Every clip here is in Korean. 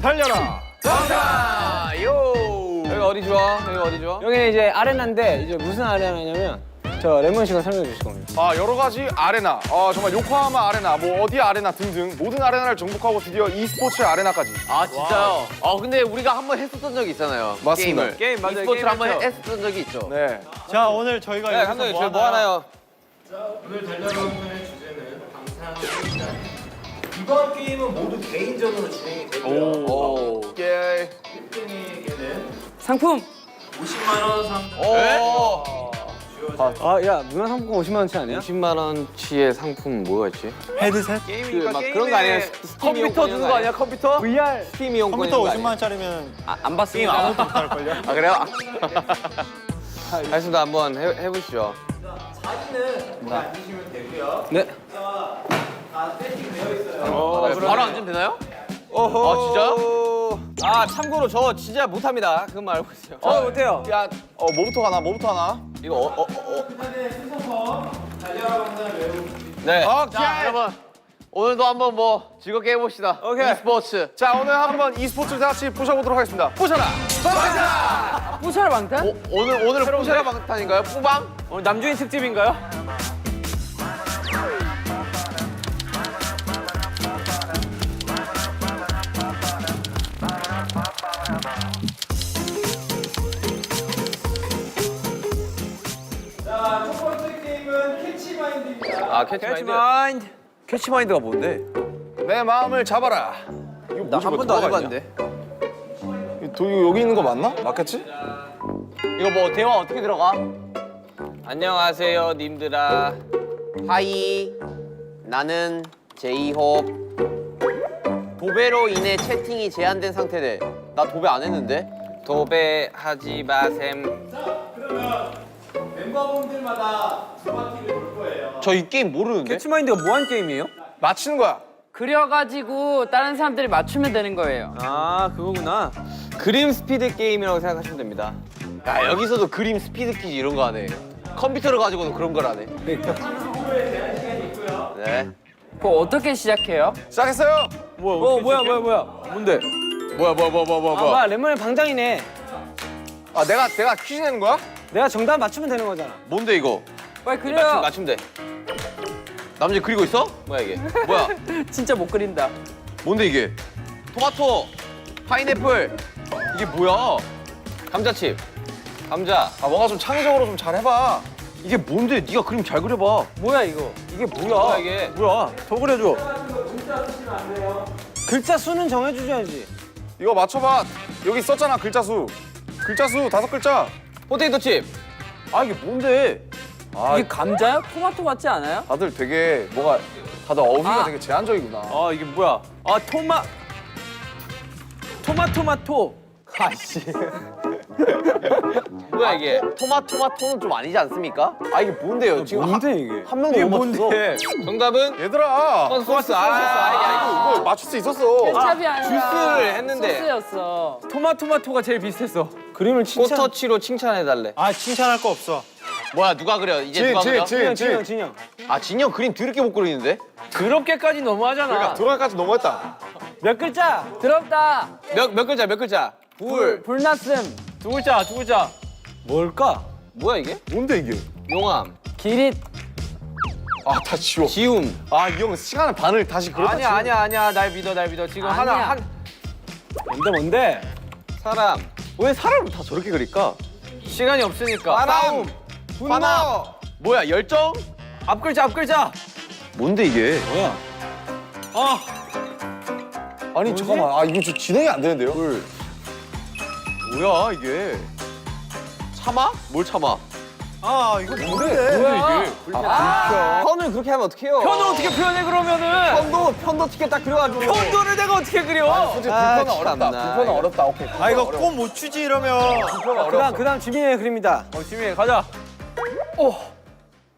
달려라. 여기 어디 좋아? 여기 어디 좋아? 여기는 이제 아레나인데 이제 무슨 아레나냐면 저 레몬 씨가 설명해 주실 겁니다. 아, 여러 가지 아레나, 정말 요코하마 아레나, 뭐 어디 아레나 등등 모든 아레나를 정복하고 드디어 e스포츠 아레나까지. 아 진짜요? 근데 우리가 한번 했었던 적이 있잖아요. 맞습니다. 게임을. 게임 맞아요. e스포츠를 한번 게임 했죠. 했었던 적이 있죠. 네. 자, 오늘 저희가 네, 여기서 감독님 저희 뭐 하나요? 오늘 달려라운드의 주제는 방탄소년단. 이번 게임은 모두 개인전으로 진행이 되고요. 오. 오케이. 1등에게는 상품. 50만 원 상당. 오. 아, 야, 문화상품권 50만 원치 아니야? 50만 원치의 상품 뭐가 있지? 헤드셋? 막 그런 거 아니야? 컴퓨터 주는 거 아니야? 컴퓨터? VR. 스팀 이용권 컴퓨터 이런 거 50만 원짜리면 안 게임 봤습니다. 아무것도 못할걸요? 아 그래요? 알겠습니다. 한번 해보시죠. 사진은 거기 앉으시면 되고요. 네. 다 세팅되어 있어요. 바로 앉으면 되나요? 오호. 아 진짜요? 아 참고로 저 진짜 못합니다. 그것만 알고 있어요. 어때요? 야 뭐부터 가나? 뭐부터 하나? 이거 그날의 순서서 달려라운드 외우고 네. 오케이. 자 여러분 오늘도 한번 뭐 즐겁게 해봅시다. 오케이. e스포츠. 자, 오늘 한번 e스포츠를 다 같이 부셔보도록 하겠습니다. 부셔라. 뿌셔라 방탄? 오늘 포샤라 방탄인가요? 뿌방? 오늘 남주인 특집인가요? 자, 첫 번째 게임은 캐치마인드입니다. 아 캐치마인드. 캐치마인드가 뭔데? 내 마음을 잡아라. 이거 나 한 번도 안 해봤는데. 이거 여기 있는 거 맞나? 맞겠지? 이거 뭐 대화 어떻게 들어가? 안녕하세요 님들아. 하이. 나는 제이홉. 도배로 인해 채팅이 제한된 상태래. 나 도배 안 했는데? 도배하지 마셈. 그러면 멤버분들마다 두 바퀴를 돌 거예요. 저 이 게임 모르는데? 캐치마인드가 뭐한 게임이에요? 맞히는 거야. 그려가지고 다른 사람들이 맞추면 되는 거예요. 아, 그거구나. 그림 스피드 게임이라고 생각하시면 됩니다. 야 여기서도 그림 스피드 퀴즈 이런 거 하네. 컴퓨터를 가지고도 그런 걸 하네. 네. 그거 어떻게 시작해요? 시작했어요. 뭐야. 뭔데? 뭐야? 아, 레몬의 방장이네. 아, 내가 퀴즈 내는 거야? 내가 정답 맞추면 되는 거잖아. 뭔데 이거? 빨리 그려. 맞추면 돼. 남자 그리고 있어? 뭐야 이게? 뭐야? 진짜 못 그린다. 뭔데 이게? 토마토, 파인애플. 이게 뭐야? 감자칩. 감자. 아, 뭔가 좀 창의적으로 좀 잘 해봐. 이게 뭔데? 네가 그림 잘 그려봐. 뭐야 이거? 이게 뭐야 이게? 뭐야? 더 그려줘. 글자 수는 정해주셔야지. 이거 맞춰봐. 여기 썼잖아, 글자 수. 글자 수 5글자. 포테이토 칩. 아 이게 뭔데? 아, 이게 감자요? 토마토 같지 않아요? 다들 되게 뭐가 다들 어휘가 되게 제한적이구나. 아, 이게 뭐야? 아, 토마토. 아씨. 뭐야 이게? 토마토는 좀 아니지 않습니까? 아 이게 뭔데요? 지금 뭔데 이게? 한 명도 못 맞췄어. 정답은 얘들아. 소스. 이거 맞출 수 있었어. 케찹이 아니라 주스를 했는데. 소스였어. 토마토가 제일 비슷했어. 그림을 칭찬. 포터치로 칭찬해달래. 아, 칭찬할 거 없어. 뭐야 누가 그려? 이제 누가 그려? 진영. 아 진영 그림 더럽게 못 그리는데? 그렇게까지 너무하잖아. 그러니까 들어가까지 넘어갔다. 몇 글자? 더럽다. 몇 글자? 불났음. 두 글자. 뭘까? 뭐야 이게? 뭔데 이게? 용암. 기릿. 아, 다 지워. 지움. 아, 이 형 시간을 반을 다시 그렸다. 아니야. 날 믿어. 지금 아니야. 뭔데? 사람. 왜 사람을 다 저렇게 그릴까? 시간이 없으니까. 싸움. 분노. 뭐야 열정? 앞글자. 뭔데 이게? 뭐야? 아니, 잠깐만. 아, 이거 좀 진행이 안 되는데요? 뭐야 이게? 참아? 뭘 참아? 아, 이거 뭔데? 뭐야? 편을 그렇게 하면 어떡해요? 편을 어떻게 표현해 그러면은? 편도 티켓 딱 그려가지고. 편도를 내가 어떻게 그려? 솔직히 아, 불편은 어렵다. 참나. 불편은 어렵다. 오케이. 아, 이거 꽃 못 추지 이러면. 그다음 지민이의 그림이다. 지민이 가자.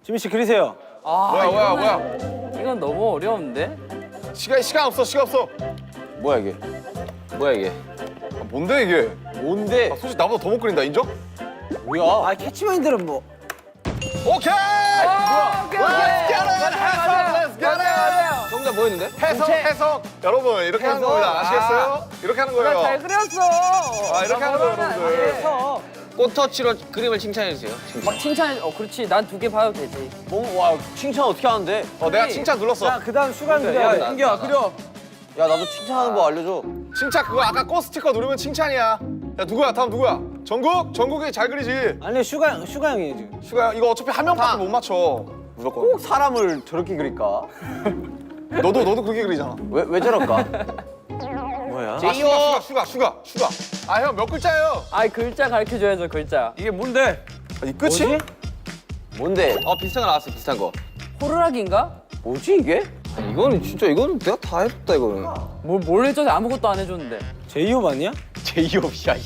지민 씨 그리세요. 뭐야. 이건 너무 어려운데? 시간 없어. 뭐야 이게? 아, 뭔데 이게? 뭔데? 아, 솔직히 나보다 더 못 그린다. 인정? 뭐야? 아, 캐치마인드는 뭐? 오케이! 오케이. Let's get it! Let's get it! 정답 뭐였는데? 해석. 여러분 이렇게 하는 해석. 겁니다. 아시겠어요? 이렇게 하는 거예요. 잘 그렸어. 아, 이렇게 하는 거예요, 여러분들. 해서 꽃터치로 그림을 칭찬해 주세요. 막 칭찬해. 그렇지. 난 2개 봐도 되지. 와 칭찬 어떻게 하는데? 내가 칭찬 눌렀어. 자 그다음 슈가 그려야 돼. 인기야 그려. 야 나도 칭찬하는 거 알려줘. 칭찬 그거 아까 꽃 스티커 누르면 칭찬이야. 야 누구야? 다음 누구야? 정국? 정국이 잘 그리지. 아니 슈가 형이 지금. 슈가야 이거 어차피 한 명밖에 못 맞춰. 무조건. 꼭 사람을 저렇게 그릴까? 너도 그렇게 그리잖아. 왜 저럴까? 뭐야? 아, 슈가. 아 형 몇 글자예요? 아, 글자 가르쳐 줘야죠, 글자. 이게 뭔데? 이 끝이? 뭔데? 비슷한 거 나왔어 비슷한 거. 호루라기인가? 뭐지 이게? 아니, 이거는 진짜 이거는 내가 다 해줬다 이거는. 뭘 해줘도 아무것도 안 해줬는데. 제이홉 아니야? 제이홉이야 이.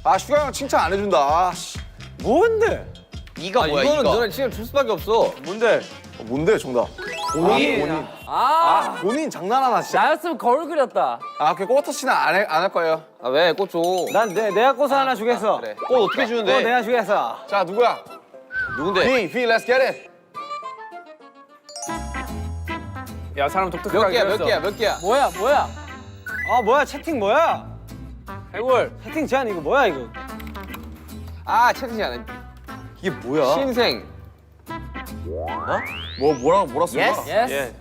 아 슈가 형 칭찬 안 해준다. 아, 씨. 뭔데? 이가 뭐야 이거는 너네 지금 줄 수밖에 없어. 뭔데? 뭔데 정답? 본인. 아, 본인 장난하나 진짜. 나였으면 거울 그렸다. 아 그 꽃터치는 안 할 거예요. 아 왜? 꽃 줘. 난 내가 꽃 하나 주겠어. 그래. 꽃 어떻게 주는데? 꽃 내가 주겠어. 자 누구야? 누군데? V, let's get it. 야 사람 독특하게 몇 개야? 뭐야? 아 뭐야 채팅 뭐야? 해골. 채팅 제한 이거 뭐야 이거? 아 채팅이 안 해. 이게 뭐야? 신생. 뭐라 쓴 거야? 예스.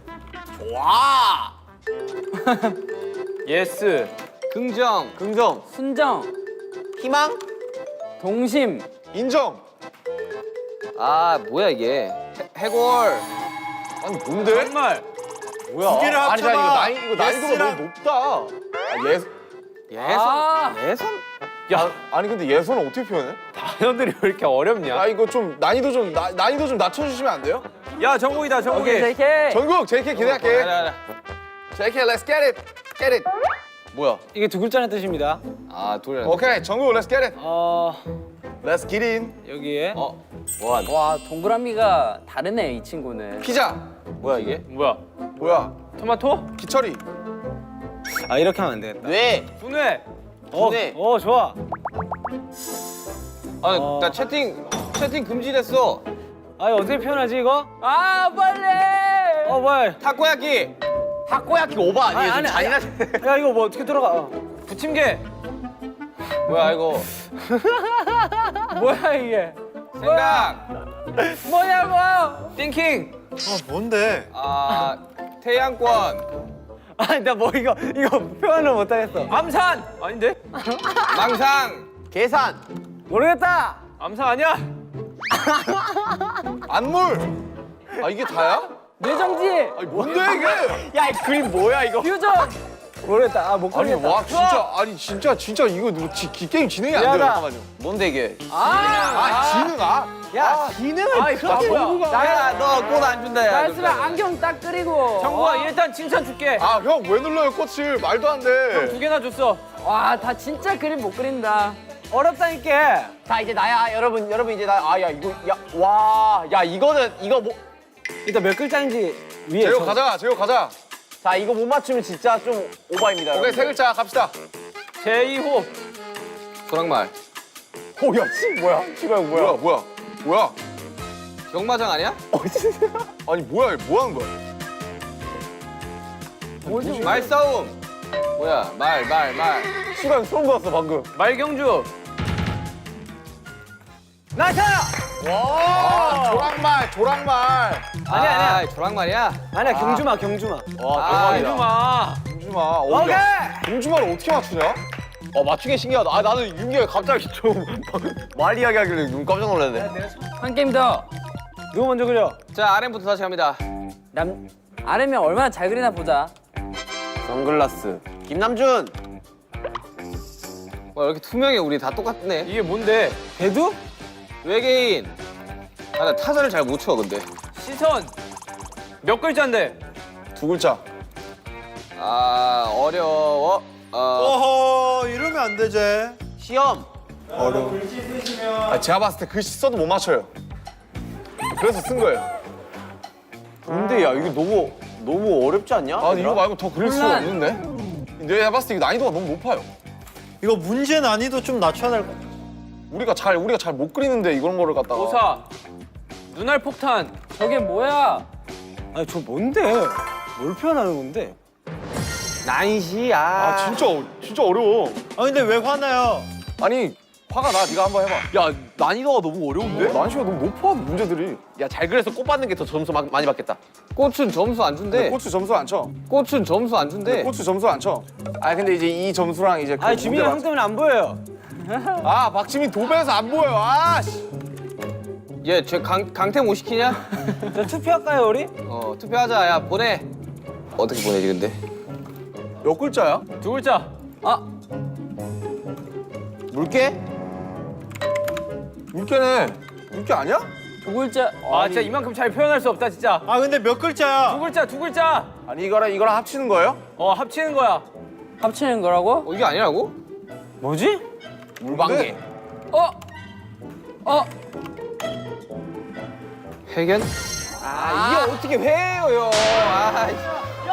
예스. 긍정. 순정. 희망. 동심. 인정. 아 뭐야 이게? 해골. 아니 뭔데? 정말. 뭐야? 두 개를 아니 자 합쳐봐. 이거 난이도가 예스랑- 너무 높다. 아, 예선. 아, 예선? 아니 근데 예선을 어떻게 표현해? 단어들이 왜 이렇게 어렵냐? 아 이거 좀 난이도 좀 낮춰주시면 안 돼요? 야 정국이다 정국이. 오케이, JK. 전국 JK 기대할게. JK let's get it. Get it. 뭐야? 이게 두 글자의 뜻입니다. 아 돌려. 오케이 전국 let's get it. Let's get in. 여기에 뭐한? 와, 동그라미가 다르네, 이 친구는. 피자. 뭐야 이게? 뭐야? 뭐야? 토마토? 기철이. 아 이렇게 하면 안 되겠다. 뇌. 분해. 분해. 좋아. 나 채팅 금지됐어. 아 이거 어떻게 표현하지 이거? 아, 빨리! 뭐야? 타코야키. 타코야키 오바 아니에요? 좀 잔인하지? 야 이거 뭐 어떻게 들어가? 부침개. 뭐야 이거? 뭐야, 이게? 생각. 뭐냐고! 띵킹. 뭔데? 태양권. 아니 나 뭐 이거 표현을 못 하겠어. 암산. 아닌데? 망상. 계산. 모르겠다. 암산 아니야? 안물. 아 이게 다야? 뇌정지! 아니 뭔데 이게? 야 이 그림 뭐야 이거? 퓨전! 모르겠다. 못 아니 걸겠다. 와 진짜 이거 게임 진행이 안 돼요. 미안하다. 잠깐만요. 뭔데 이게? 지능 야 기능을 바보야. 야 너 꽃 안 준다 야. 나였으면 안경 딱 그리고. 정국아 일단 칭찬 줄게. 형 왜 눌러요 꽃을? 말도 안 돼. 2개나 줬어. 와, 다 진짜 그림 못 그린다. 어렵다니까. 자 이제 나야 여러분 이제 나 야 이거 야 이거는 이거 뭐. 일단 몇 글자인지 위에. 재호 가자. 자 이거 못 맞추면 진짜 좀 오바입니다. 오케이 세 글자 갑시다. 제2호. 조랑말. 오야 뭐야? 지금 뭐야? 경마장 아니야? 아니 뭐야 뭐 하는 거야? 말싸움. 뭐야 말. 시간 소름 돋았어 방금. 말경주. 나타. 조랑말. 아니야 조랑말이야. 아니야 경주마. 와 대박이다. 마. 공주마. 오케이. 공주마를 어떻게 맞추냐? 맞추기 신기하다. 나는 윤기가 갑자기 좀 말 이야기하길래 눈 깜짝 놀랐네. 한 게임 더. 누구 먼저 그려? 자 RM부터 다시 갑니다. 아래면 얼마나 잘 그리나 보자. 선글라스. 김남준. 와 이렇게 투명해 우리 다 똑같네. 이게 뭔데? 대두? 외계인. 나 타자를 잘 못 쳐 근데. 시선. 몇 글자인데? 두 글자. 어려워. 어허 이러면 안 되지. 시험. 글씨 쓰시면 제가 봤을 때 글씨 써도 못 맞춰요. 그래서 쓴 거예요. 근데 야 이거 너무 어렵지 않냐? 이거 말고 더 그릴 수가 없는데? 내가 봤을 때 이거 난이도가 너무 높아요. 이거 문제 난이도 좀 낮춰야 될 것 같아. 우리가 잘 못 그리는데 이런 거를 갖다가. 오사. 눈알 폭탄. 저게 뭐야? 아니 저 뭔데? 뭘 표현하는 건데? 난시 아 진짜 어려워. 아 근데 왜 화나요? 아니 화가 나. 네가 한번 해봐. 야 난이도가 너무 어려운데? 난시가 너무 높아 문제들이. 야 잘 그래서 꽃 받는 게 더 점수 많이 받겠다. 꽃은 점수 안 준대. 고추 점수 안 쳐. 꽃은 점수 안 준대. 고추 점수 안 쳐. 아 근데 이제 이 점수랑 이제 그 아니 지민이 형 문제 때문에 안 보여요. 아 박지민 도배해서 안 보여. 아 씨. 얘쟤 강태 못 시키냐? 자 투표할까요 우리? 투표하자. 야 보내. 어떻게 보내지 근데? 몇 글자야? 두 글자. 물개? 물개네. 물개 아니야? 두 글자. 아 진짜 이만큼 잘 표현할 수 없다 진짜. 아 근데 몇 글자야? 두 글자. 아니 이거랑 합치는 거예요? 합치는 거야. 합치는 거라고? 이게 아니라고? 뭐지? 물방개. 해견? 이게 어떻게 회예요?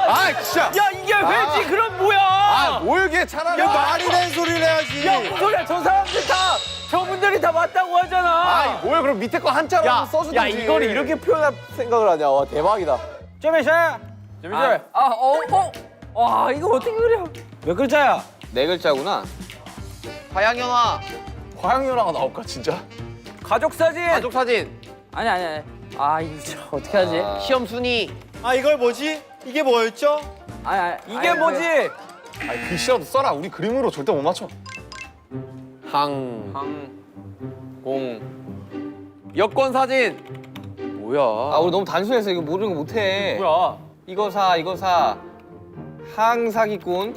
아 진짜. 야 이게 왜지? 그럼 뭐야? 아 뭘게 차라리. 말이 되는 소리를 해야지. 야 무슨 소리야? 저 사람들 다 저분들이 다 맞다고 하잖아. 아 뭐야 그럼 밑에 거 한자로 한번 써주든지. 야 이거를 이렇게 표현할 생각을 하냐? 와 대박이다. 쩌매샤 재밌어요. 와 이거 어떻게 그려? 몇 글자야? 네 글자구나. 화양연화. 화양연화가 나올까 진짜? 가족 사진. 가족 사진. 아니. 아 이거 참 어떻게 하지? 시험 순위. 아 이걸 뭐지? 이게 뭐였죠? 이게 뭐지? 아니 글씨라도 써라. 우리 그림으로 절대 못 맞춰. 공. 여권 사진. 뭐야? 아 우리 너무 단순해서 이거 모르는 거 못해. 뭐야? 이거 사. 항사기꾼.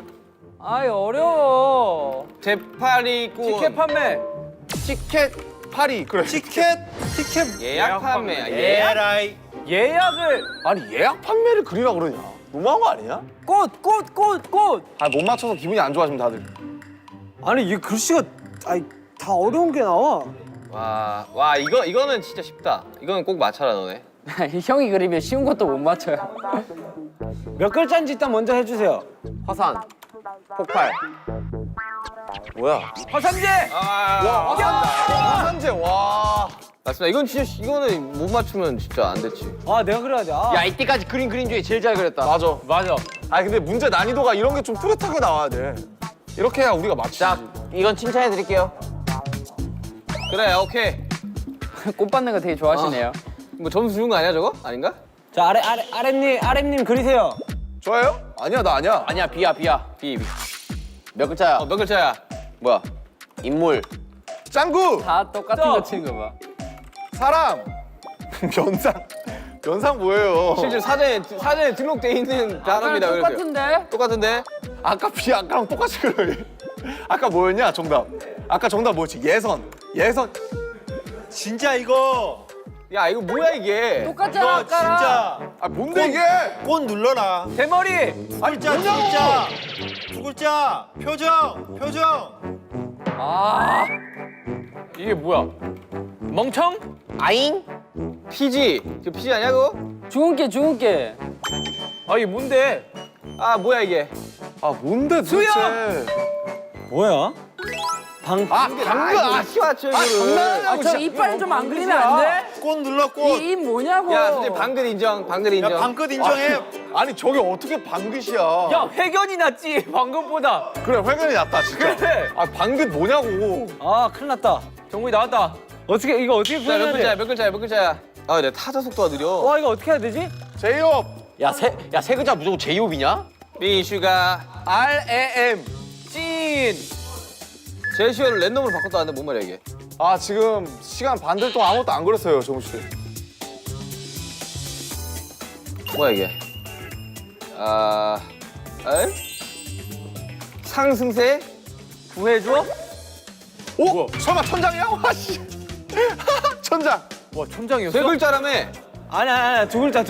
아이 어려워. 재파리꾼. 티켓 판매. 티켓 파리. 그래. 티켓 예약 판매. 에라이. 예약을. 아니 예약 판매를 그리라 그러냐? 너무한 거 아니냐? 꽃. 아 못 맞춰서 기분이 안 좋아지면 다들. 아니 이 글씨가 다 어려운 게 나와. 와 이거는 진짜 쉽다. 이거는 꼭 맞춰라 너네. 형이 그리면 쉬운 것도 못 맞춰요. 몇 글자인지 일단 먼저 해주세요. 화산. 폭발. 뭐야? 화산재. 와 화산재 와. 맞습니다. 이건 진짜 이거는 못 맞추면 진짜 안 됐지. 아 내가 그래야지. 야 이때까지 그린 중에 제일 잘 그렸다. 맞아. 아 근데 문제 난이도가 이런 게 좀 뚜렷하게 나와야 돼. 이렇게 해야 우리가 맞추지. 자 이건 칭찬해 드릴게요. 그래 오케이. 꽃 받는 거 되게 좋아하시네요. 뭐 점수 주는 거 아니야 저거? 아닌가? 자 아랫님 그리세요. 저예요? 아니야 나 아니야. 아니야 비야. 비. 몇 글자야? 몇 글자야? 뭐야? 인물. 짱구. 다 똑같은 거 치는 거 봐. 사람. 면상 뭐예요? 실제 사전에 등록돼 있는 단어입니다. 아까랑 그래서요. 똑같은데? 똑같은데? 아까 비 아까랑 똑같이 그려. 아까 뭐였냐 정답? 아까 정답 뭐였지? 예선. 진짜 이거 야 이거 뭐야 이게? 똑같잖아 이거 아까랑. 진짜 아 뭔데 이게? 꽃 눌러라. 대머리. 글자 두 글자. 두 글자. 표정. 아 이게 뭐야? 멍청? 아잉? 피지. 저 피지 아니야 그거? 죽은 게. 아 이게 뭔데? 아 뭐야 이게? 아 뭔데 도대체? 뭐야? 방금 아 시와쳐 아 장난하냐고. 저 이빨 좀 안 그리면 안 돼? 꽃 눌러 꽃. 이 입 뭐냐고. 야 솔직히 방긋 인정. 야 방긋 인정해. 아니 저게 어떻게 방긋이야? 야 회견이 낫지 방금보다. 그래 회견이 낫다 진짜. 그래. 아 방긋 뭐냐고. 아 큰일 났다. 정국이 나왔다. 이거 어떻게 자, 몇 표현해야 글자야? 돼? 몇 글자야? 아, 내 타자 속도가 느려. 와 이거 어떻게 해야 되지? 제이홉. 세 글자 무조건 제이홉이냐? 비슈가 RAM. 찐. 제시어를 랜덤으로 바꿨다는데 뭔 말이야 이게? 아 지금 시간 반들 동안 아무것도 안 그렸어요 정우 씨. 뭐야 이게? 상승세? 구해줘? 오? 설마 천장이야? 와 씨. 천장. 와 천장이었어? 세 글자라며? 아니야 두 글자.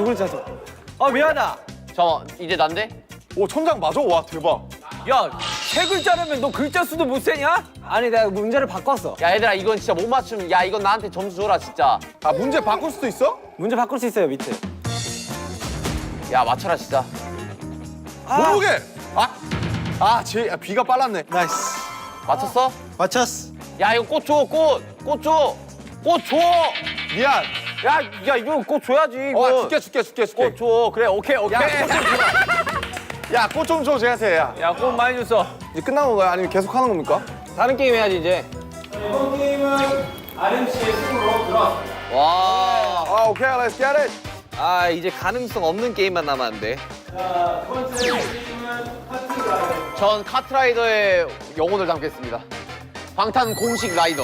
미안하다. 잠깐 이제 난데? 오 천장 맞아? 와 대박. 야 세 글자라면 너 글자 수도 못 세냐? 아니 내가 문제를 바꿨어. 야 얘들아 이건 진짜 못 맞추면 야 이건 나한테 점수 줘라 진짜. 아 문제 바꿀 수도 있어? 문제 바꿀 수 있어요 밑에. 야 맞춰라 진짜. 모르게. 비가 빨랐네. 나이스. 맞췄어? 맞췄어. 야 이거 꽃 줘. 꽃 줘. 미안. 야 이거 꼭 줘야지. 이거. 줄게. 꼭 줘. 그래 오케이. 야, 꽃 좀 줘, 제한테. 야, 야 꼭 많이 줬어. 이제 끝난 건가요? 아니면 계속 하는 겁니까? 다른 게임 해야지 이제. 와. 아, 오케이, let's get it. 아 이제 가능성 없는 게임만 남았는데. 전 카트라이더의 영혼을 담겠습니다. 방탄 공식 라이더.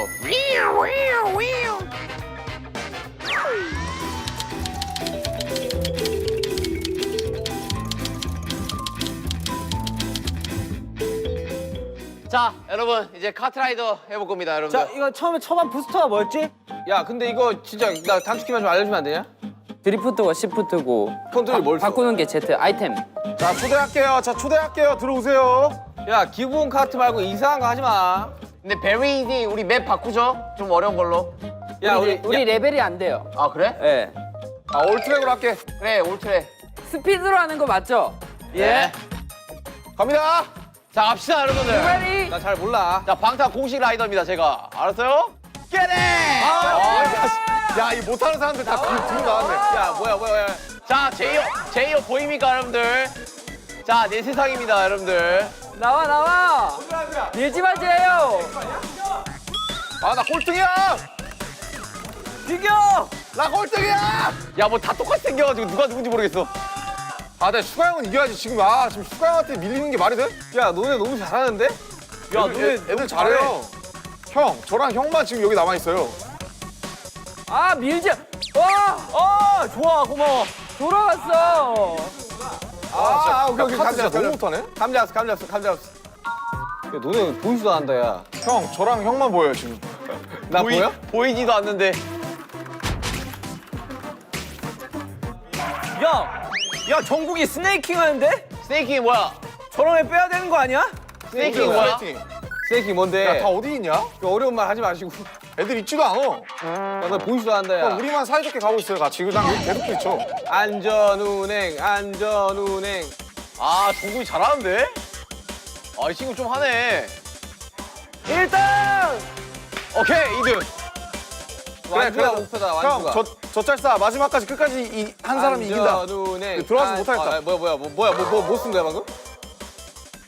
자 여러분 이제 카트라이더 해볼 겁니다 여러분들. 자 이거 처음에 초반 부스터가 뭐였지? 야 근데 이거 진짜 나 단축키만 좀 알려주면 안 되냐? 드리프트고 시프트고 컨트롤 뭘 써? 바꾸는 게 Z 아이템. 자, 초대할게요. 들어오세요. 야 기본 카트 말고 이상한 거 하지 마. 근데 베리디 우리 맵 바꾸죠? 좀 어려운 걸로. 야 우리 레벨이 안 돼요. 아 그래? 예. 아, 올트랙으로 할게. 그래 올트래. 스피드로 하는 거 맞죠? 예. 갑니다. 자 갑시다 여러분들. 레디. 나 잘 몰라. 자 방탄 공식 라이더입니다 제가. 알았어요? Get it! 야, 이 못하는 사람들 다 뒤로 나왔네. 야 뭐야. 자 제이어 보입니까 여러분들? 자 내 세상입니다 여러분들. 나와. 밀지 마세요. 아, 나 꼴등이야. 비겨! 나 꼴등이야. 야 뭐 다 똑같이 생겨가지고 누가 누군지 모르겠어. 아, 나 슈가 형은 이겨야지. 지금 슈가 형한테 밀리는 게 말이 돼? 야 너네 너무 잘하는데? 야 애들 잘해요. 형, 저랑 형만 지금 여기 남아 있어요. 아 밀지. 와. 좋아 고마워. 돌아갔어. 오케이. 카드 진짜 너무 못하네. 감 잡았어. 야 너네 보이지도 않는다 야. 형, 저랑 형만 보여요 지금. 나 보여? 보이지도 않는데. 야 정국이 스네이킹 하는데? 스네이킹이 뭐야? 저런 애 빼야 되는 거 아니야? 스네이킹이 뭐야? 스네이킹 뭔데? 야, 다 어디 있냐? 그 어려운 말 하지 마시고. 애들 있지도 않아. 야, 너 보이지도 않는다 야. 형, 우리만 사이좋게 가고 있어요. 같이. 난 여기 계속 있죠. 안전운행. 아 정국이 잘하는데? 아 이 친구 좀 하네. 1등! 오케이 2등. 완주가 목표다 완주가. 형, 저 짤싸 마지막까지 끝까지 한 사람이 이긴다. 안전운행. 들어와서 못하겠다. 뭐 쓴 거야 방금?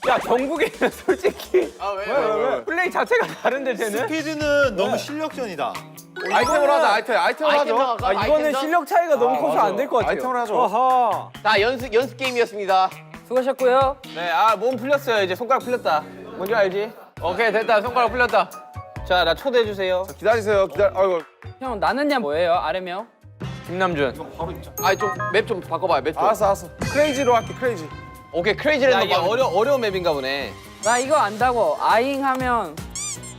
야 정국이는 솔직히 아 왜? 플레이 자체가 다른데 쟤는? 스피드는 너무 실력전이다. 아이템으로 하자. 아이템으로 하죠. 아 이거는 실력 차이가 너무 커서 안 될 것 같아요. 아이템을 하죠. 어허. 자 연습 게임이었습니다. 수고하셨고요. 네, 몸 풀렸어요. 이제 손가락 풀렸다. 뭔지 알지? 오케이, 됐다. 손가락 풀렸다. 자, 나 초대해 주세요. 기다리세요. 아이고. 형 나는냐 뭐예요? 아래명? 김남준. 아니 좀 맵 좀 바꿔봐요. 맵 좀. 알았어. 크레이지로 할게. 크레이지. 오케이, 크레이지랜드. 이게 어려운 맵인가 보네. 나 이거 안다고. 아잉 하면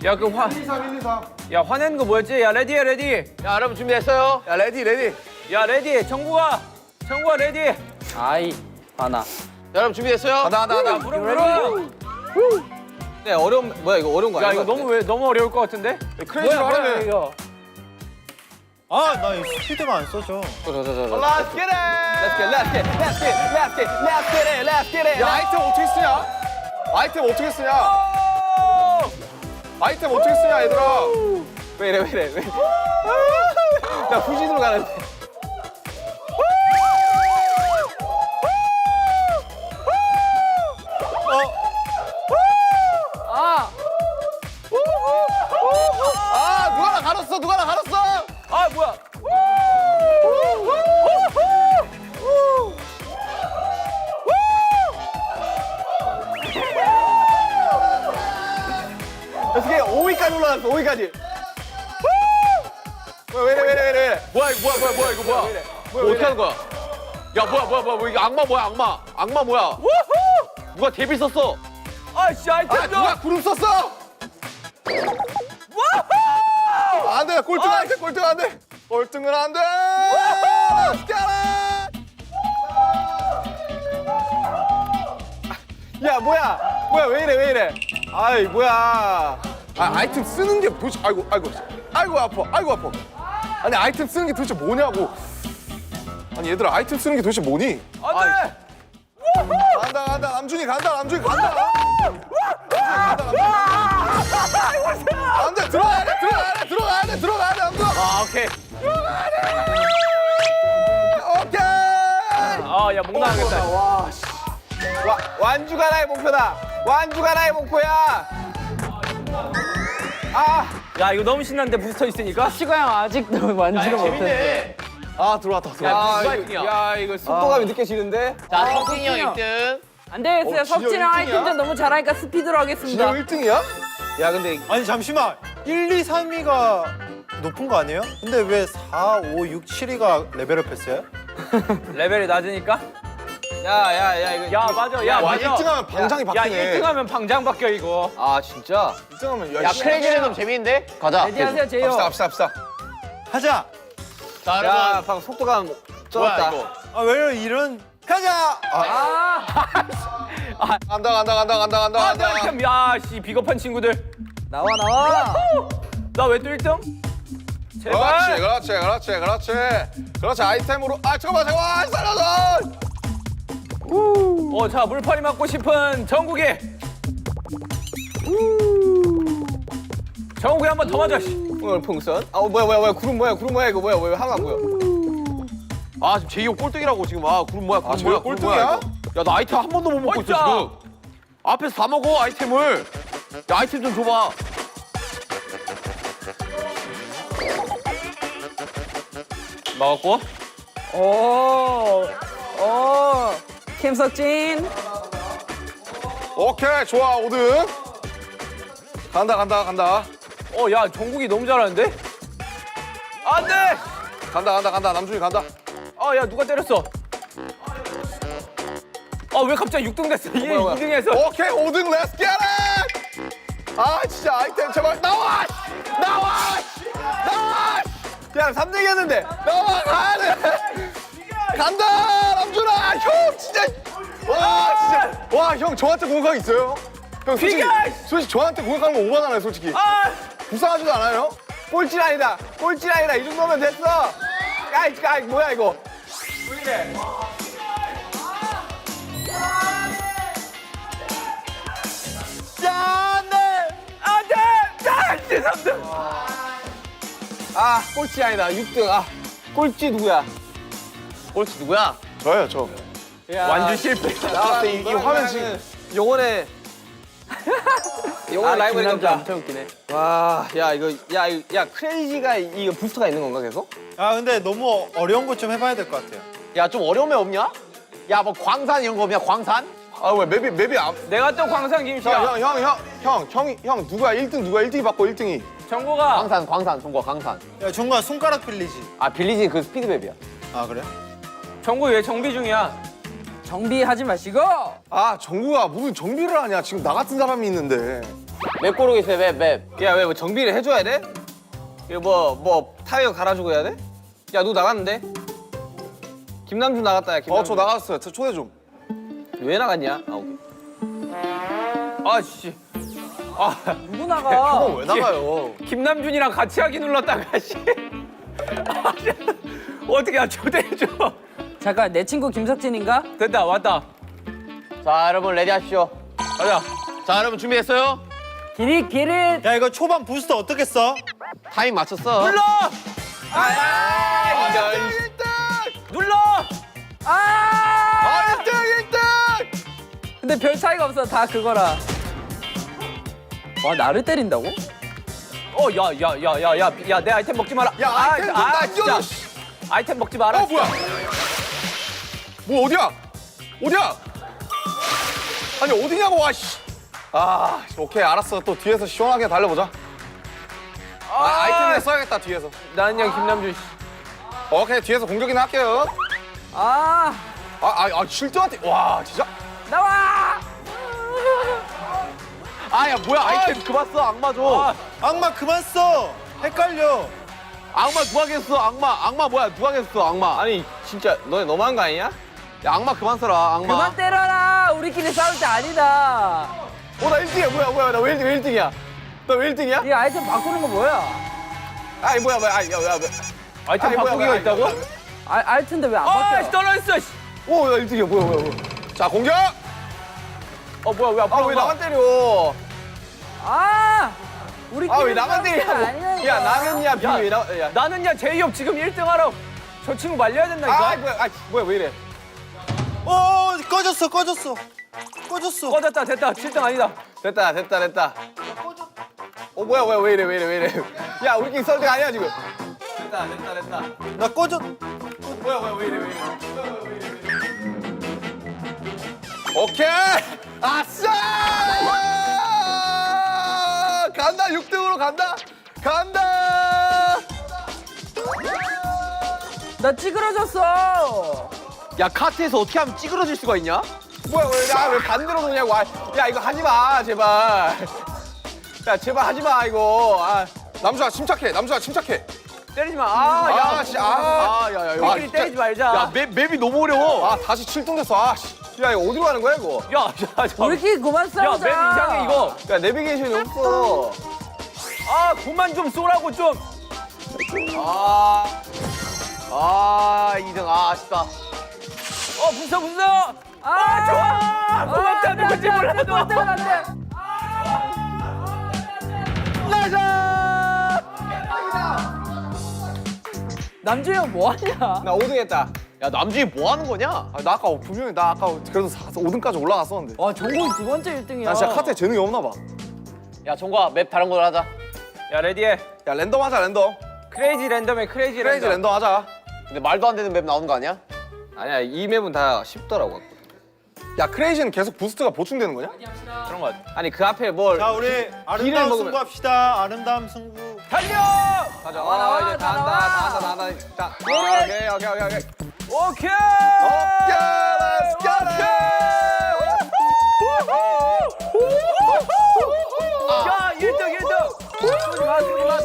야 그 1, 2, 3. 야 화내는 거 뭐였지? 야 레디야 레디. 야, 여러분 준비됐어요? 야, 레디. 야 레디. 정국아 레디. 아이 하나. 여러분 준비됐어요? 간다. 물어. 네, 뭐야 이거 어려운 거 야 아니야? 이거 너무 어려울 것 같은데? 크레이지로 하려면. 이거? 아, 나 이 스피드만 안 써줘. Let's get it. 야, 아이템 어떻게 쓰냐? 아이템 어떻게 쓰냐, 얘들아? 왜 이래? 나 후진으로 가는데. 아. 아, 누가 나 가렸어. 아 뭐야? 어떻게 5위까지 올라갔어? 5위까지. 왜 이래? 뭐야 이거 뭐야? 어떻게 하는 거야? 야 뭐야 이거 악마 뭐야 악마 뭐야? 누가 데뷔 썼어? 아씨 아이템 좀. 누가 그룹 썼어? 안 돼. 꼴등 안 돼. 꼴등은 안 돼. 야 뭐야 왜 이래? 아이 뭐야? 아이템 쓰는 게 도대체 아이고 아파. 아니, 아이템 쓰는 게 도대체 뭐냐고. 아니, 얘들아, 아이템 쓰는 게 도대체 뭐니? 안돼. 간다. 남준이 간다. 안 돼. 들어가야 돼. 남준. 아 오케이. 야, 목 나가겠다. 완주가 나의 목표다. 완주가 나의 목표야. 야, 이거 너무 신난데 부스터 있으니까. 시가 형 아직도 완주를 못해. 아 들어왔다. 야, 누가 1등이야? 야, 이거 속도감이 느껴지는데. 자, 석진이 형 1등. 안 되겠어요. 진영 석진이랑 1등이야? 아이템전 너무 잘하니까 스피드로 하겠습니다. 진영 1등이야? 야, 근데 아니 잠시만 1, 2, 3위가 높은 거 아니에요? 근데 왜 4, 5, 6, 7위가 레벨업 했어요? 레벨이 낮으니까. 야, 이거. 야, 맞아. 야, 와 맞아. 1등하면 방장이 야, 바뀌네. 1등하면 방장 바뀌어 이거. 아, 진짜? 1등하면 야, 크레이지 랜덤 재밌는데? 가자. 레디하세요, 제이요. 갑시다. 하자. 자, 야, 여러분. 방금 속도감 뭐야, 쩔었다. 이거? 아 왜 이런 가자. 간다. 야, 씨, 비겁한 친구들. 나와. 나 왜 또 1등? 제발. 그렇지 아이템으로 잠깐만 살려줘. 자, 물파리 맞고 싶은 정국이. 정국이 한 번 더 맞아. 씨. 오늘 풍선. 뭐야. 구름 뭐야 이거 뭐야 하나도 안 보여. 아, 지금 제이 형 꼴등이라고 지금. 아, 구름 뭐야? 구름 제이가 구름 꼴등이야? 이거? 야, 나 아이템 한 번도 못 먹고 있어, 어이짜. 지금. 앞에서 다 먹어, 아이템을. 야, 아이템 좀 줘봐. 먹었고. 김석진. 오케이 좋아 5등. 간다. 야, 정국이 너무 잘하는데? 안 돼! 간다. 남준이 간다. 야, 누가 때렸어? 왜 갑자기 6등 됐어? 얘 뭐야. 2등에서. 오케이 5등 렛츠 겟 잇! 아 진짜 아이템 제발 나와! 그냥 3등이었는데. 나와 가야 돼! 간다 남준아 형 진짜 와 형 저한테 공격하고 있어요? 형 솔직히 저한테 공격하는 거 오바잖아요 솔직히. 불쌍하지도 않아요? 꼴찌 아니다. 이 정도면 됐어. 뭐야 이거? 꼴찌 3등. 꼴찌 아니다. 6등. 꼴찌 누구야? 꼴찌 누구야? 저예요 저. 완전 실패. 이 화면 지금 영혼의 라이브 이건다. 엄청 웃기네. 와, 야, 크레이지가 이거 부스터가 있는 건가 계속? 아 근데 너무 어려운 거 좀 해봐야 될 것 같아요. 야, 좀 어려운 애 없냐? 야, 뭐 광산 이런 거 없냐, 광산? 아왜 맵이 안. 내가 또 광산 김씨야. 형 누가 1등 누가 1등이 받고 1등이. 정국아. 광산, 송과 광산. 야 종가 손가락 빌리지. 아, 빌리지 그 스피드맵이야. 아 그래? 정국 왜 정비 중이야? 정비하지 마시고. 정구가 무슨 정비를 하냐 지금 나 같은 사람이 있는데. 맵 고르고 있어요, 맵. 야, 왜 뭐 정비를 해줘야 돼? 이거 뭐 타이어 갈아주고 해야 돼? 야, 누구 나갔는데? 김남준 나갔다, 야, 김남준. 저 나갔어요. 저 초대 좀. 왜 나갔냐? 오케이. 씨. 누구 나가? 왜 나가요? 김남준이랑 같이 하기 눌렀다가, 씨. 어떻게 초대해줘. 잠깐 내 친구 김석진인가? 됐다, 왔다. 자, 여러분 레디 하십시오. 가자. 자, 여러분 준비됐어요? 기릿. 야 이거 초반 부스터 어떻게 써? 타임 맞췄어. 눌러! 눌러! 1등! 근데 별 차이가 없어. 다 그거라. 와 나를 때린다고? 야, 내 아이템 먹지 마라. 야 아이템 좀나 진짜. 끼워줘. 아이템 먹지 마라. 뭐야? 뭐 어디야? 아니 어디냐고 와 씨. 오케이 알았어. 또 뒤에서 시원하게 달려보자. 아이템에 써야겠다 뒤에서. 나는 그냥 김남준 씨. 오케이 뒤에서 공격이나 할게요. 실드한테 와 진짜. 나와. 야, 뭐야, 아이템 그만 써, 악마 줘. 악마 그만 써. 헷갈려. 악마 누가 겠어, 악마 뭐야, 누가 겠어, 악마. 아니, 진짜 너네 너무한 거 아니냐? 야, 악마 그만 써라, 악마. 그만 때려라. 우리끼리 싸울 때 아니다. 나 1등이야. 뭐야, 나 왜 1등이야? 나 왜 1등이야? 이 아이템 바꾸는 거 뭐야? 뭐야. 아이템 바꾸기가 있다고? 알텐데 왜 안 바뀌어? 떨어졌어. 오, 나 1등이야. 뭐야. 자, 공격! 뭐야, 왜 앞으로 왜 가? 나만 때려? 우리끼리 왜 나만 싸울 때 때리냐고. 아니라니까. 야, 나는야, 비유 왜 나? 나는야, 제이홉 지금 1등 하라고. 저 친구 말려야 된다니까. 뭐야, 왜 이래? 꺼졌어. 꺼졌다 됐다 7등 아니다. 됐다. 뭐야 왜 이래. 야 우리끼리 설득 아니야 지금. 됐다. 나 꺼졌. 뭐야 왜 이래. 오케이. 아싸! 간다. 6등으로 간다. 나 찌그러졌어. 야 카트에서 어떻게 하면 찌그러질 수가 있냐? 뭐야 왜 반대로 놓냐고. 야 이거 하지 마 제발. 야 제발 하지 마 이거. 남주아 침착해. 때리지 마. 아, 씨. 야야야. 우리끼리 때리지 말자. 야 맵이 너무 어려워. 다시 7등 됐어. 아, 씨. 야 이거 어디로 가는 거야 이거? 야 우리끼리 그만 싸우자. 맵 이상해 이거. 야 내비게이션이 없어. 그만 좀 쏘라고 좀. 2등 아쉽다. 분석. 좋아. 고맙다. 누군지 몰라도. 안 돼. 남준이 형 뭐하냐? 나 5등 했다. 야 남준이 뭐 하는 거냐? 나 아까 분명히 그래도 5등까지 올라갔었는데. 와 정국이 두 번째 1등이야. 나 진짜 카트에 재능이 없나 봐. 야 정과 맵 다른 걸로 하자. 야 레디해. 야, 랜덤 하자, 랜덤. 크레이지 랜덤에 크레이지 크레이지 랜덤 하자. 근데 말도 안 되는 맵 나오는 거 아니야? 아니야 이 맵은 다 쉽더라고. 야, 크레이지는 계속 부스트가 보충되는 거냐? 그런 거 같아. 아니 그 앞에 뭘? 자 우리 아름다움 승부 합시다. 아름다움 승부. 달려. 가자. 나와, 이제 다 나와. 한다. 자, 오케이. 오케이. Let's get it! 야 1등.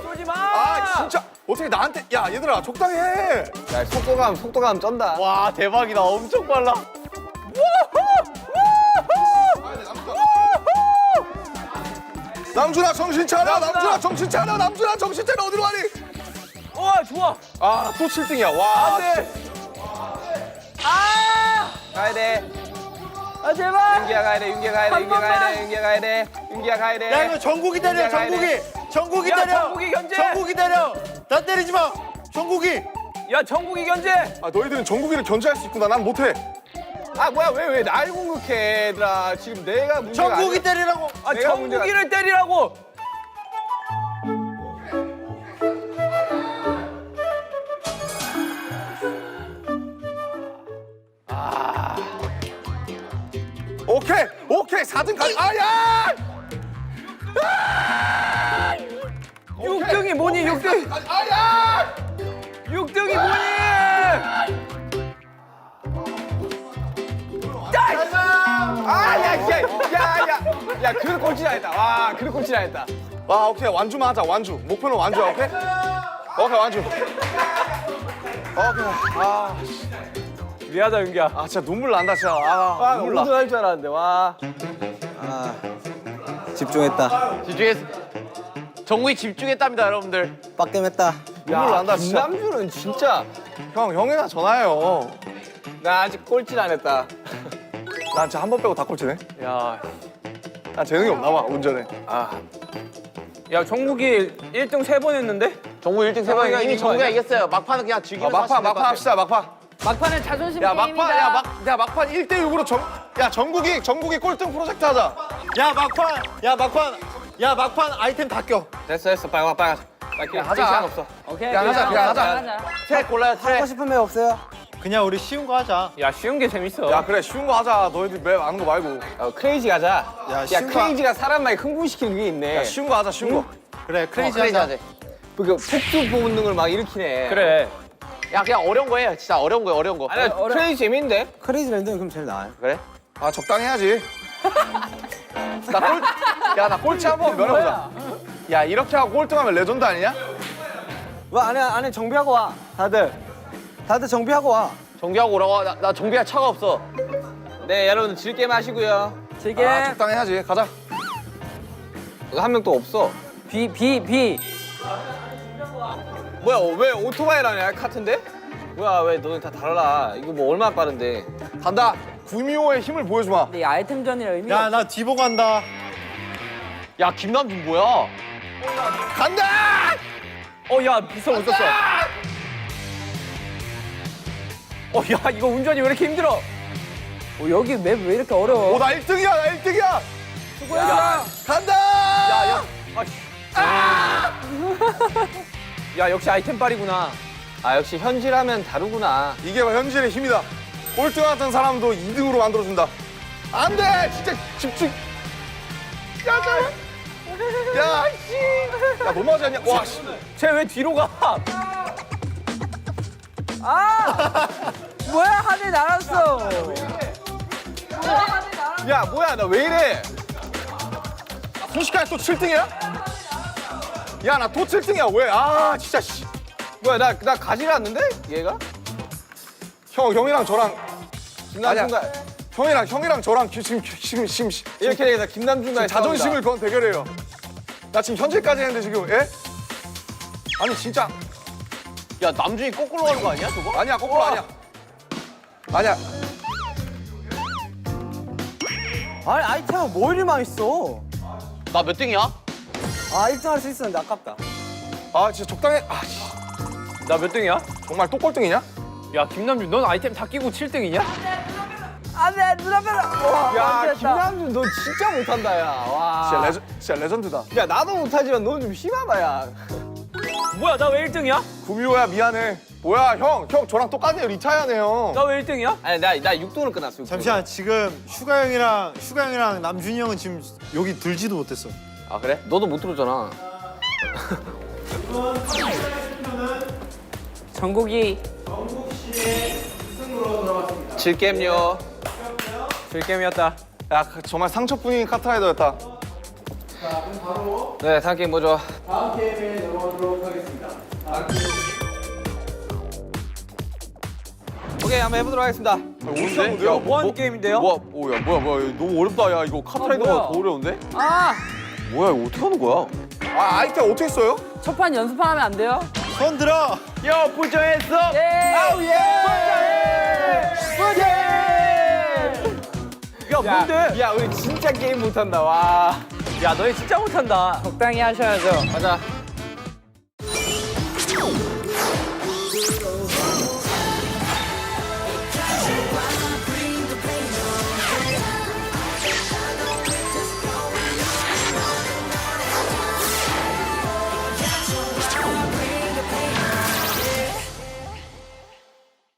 쏘지 마. 아, 진짜. 어떻게 나한테. 야, 얘들아, 적당히 해. 야 속도감 쩐다. 와 대박이다. 엄청 빨라. 남준아, 정신 차려. 남준아, 정신 차려. 어디로 가니? 와 좋아. 또 7등이야. 와. 가야 돼. 제발. 윤기야 가야 돼. 윤기야 가야 돼. 야 이거 정국이 때려. 야, 가야 정국이 야, 때려. 정국이 견제! 정국이 때려. 나 때리지 마. 정국이. 야 정국이 견제. 너희들은 전국이를 견제할 수 있구나. 난 못해. 뭐야 왜 날 공격해 얘들아. 지금 내가 문제가 정국이 아니야. 때리라고. 내가 정국이를 때리라고. 오케이. 4등까지. 아야! 6등이 뭐니 6등. 아야! 6등이 뭐니. 야 그래 꼴찌 잘했다. 와 그래 꼴찌 잘했다. 오케이. 완주만 하자. 완주. 목표는 완주야. 오케이? 오케이, 완주. 오케이. 미안하다 윤기야. 진짜 눈물 난다, 진짜. 눈물 나. 5등 할 줄 알았는데 와. 집중했다. 집중했어. 정국이 집중했답니다 여러분들. 빡겜했다. 눈물 난다, 진짜. 김남준은 진짜 형이나 전화해요. 나 아직 꼴찌 안 했다. 난 진짜 한 번 빼고 다 꼴찌네. 야 난 재능이 없나 봐, 운전에. 야 정국이 1등 3번 했는데. 정국 1등 정국이가 3번 이미 이긴 거 정국이가 아니야? 이겼어요. 막판은 그냥 즐기면서 막판 합시다, 막판. 막판은 자존심 야, 게임이다. 막판 1대6으로 정국이 꼴등 프로젝트 하자. 야 막판 아이템 다 껴. 됐어 빨리 가. 하자. 시간 없어. 오케이. 그냥 하자. 트랙 골라요 트랙. 하고 싶은 맵 없어요? 그냥 우리 쉬운 거 하자. 야 쉬운 게 재밌어. 야, 그래, 쉬운 거 하자. 너희들 맵 아는 거 말고. 크레이지 가자. 야 쉬운 거 크레이지가 사람 많이 흥분시키는 게 있네. 야, 쉬운 거 하자, 쉬운 거. 그래 크레이지 크레이지 하자. 하자. 그 폭주 본능을 막 일으키네. 그래. 야 그냥 어려운 거 해. 진짜 어려운 거. 아니 크레이지 재밌는데? 크레이지 랜덤이 그럼 제일 나아요. 그래? 적당히 해야지. 나 꼴찌 한번 면해보자. 야, 이렇게 하고 꼴등하면 레전드 아니냐? 왜 안에 정비하고 와. 다들 정비하고 와. 정비하고 오라고. 나 정비할 차가 없어. 네 여러분 즐게 마시고요. 즐게. 적당히 해야지. 가자. 한 명 또 없어. B. 뭐야 왜 오토바이라냐 카트인데? 뭐야 왜 너네 다 달라. 이거 뭐 얼마나 빠른데. 간다. 구미호의 힘을 보여주마. 근데 이 아이템전이라 의미가 야 나 뒤보 간다. 야 김남준 뭐야? 간다! 야 비싸 못 썼어. 야 이거 운전이 왜 이렇게 힘들어? 여기 맵 왜 이렇게 어려워? 나 1등이야, 나 1등이야. 수고했어. 간다. 야 역시 아이템빨이구나. 아 역시 현질하면 다르구나. 이게 바로 현실의 힘이다. 꼴등 같은 사람도 2등으로 만들어준다. 안 돼! 진짜 집중. 야, 씨. 야, 너무하지 않냐? 와, 씨. 쟤 왜 뒤로 가? 아! 뭐야, 하늘 날았어. 야 뭐야 나 왜 이래? 순식간에 또 7등이야? 야, 나 또 7등이야. 왜? 아, 진짜, 씨. 뭐야 나 가지 않는데 얘가? 형이랑 저랑. 김남준가 형이랑 저랑 지금 이렇게 되겠다. 김남준가 자존심을 건 대결이에요. 나 지금 현재까지 했는데 지금, 예? 아니, 진짜. 야 남준이 거꾸로 가는 거 아니야 저거? 아니야, 거꾸로 아니야. 아니야. 아니 아이템은 뭐 이리 많이 써? 나 몇 등이야? 아 1등 할 수 있었는데 아깝다. 아, 진짜 적당해. 아, 씨. 나 몇 등이야? 정말 또 꼴등이냐? 야 김남준 넌 아이템 다 끼고 7등이냐? 안 돼, 눈앞에서. 와, 야 완전 했다. 김남준 너 진짜 못한다 야. 와. 진짜 레전드다. 야 나도 못하지만 넌 좀 심하다 야. 뭐야 나 왜 1등이야? 구미호야, 미안해. 뭐야, 형 저랑 똑같네요. 리타야네, 형. 나 왜 1등이야? 아니 나 6등으로 끝났어. 6등으로. 잠시만 지금 슈가 형이랑 남준이 형은 지금 여기 들지도 못했어. 아 그래? 너도 못 들었잖아. 정국이. 질겜요. 질겜이었다. 야, 정말 상처뿐인 카트라이더였다. 네 다음 게임 뭐죠? 오케이 한번 해보도록 하겠습니다. 어려운데? 야, 뭐 하는 게임인데요? 뭐야 뭐야 너무 어렵다 야 이거 카트라이더가 뭐야? 더 어려운데? 아! 뭐야 이거 어떻게 하는 거야? 아, 아이템 어떻게 써요? 첫판 연습하면 안 돼요? 손 들어. 야 부정했어. 예! 아우 예. 야 뭔데? 야 우리 진짜 게임 못한다 와. 야 너희 진짜 못한다. 적당히 하셔야죠. 가자.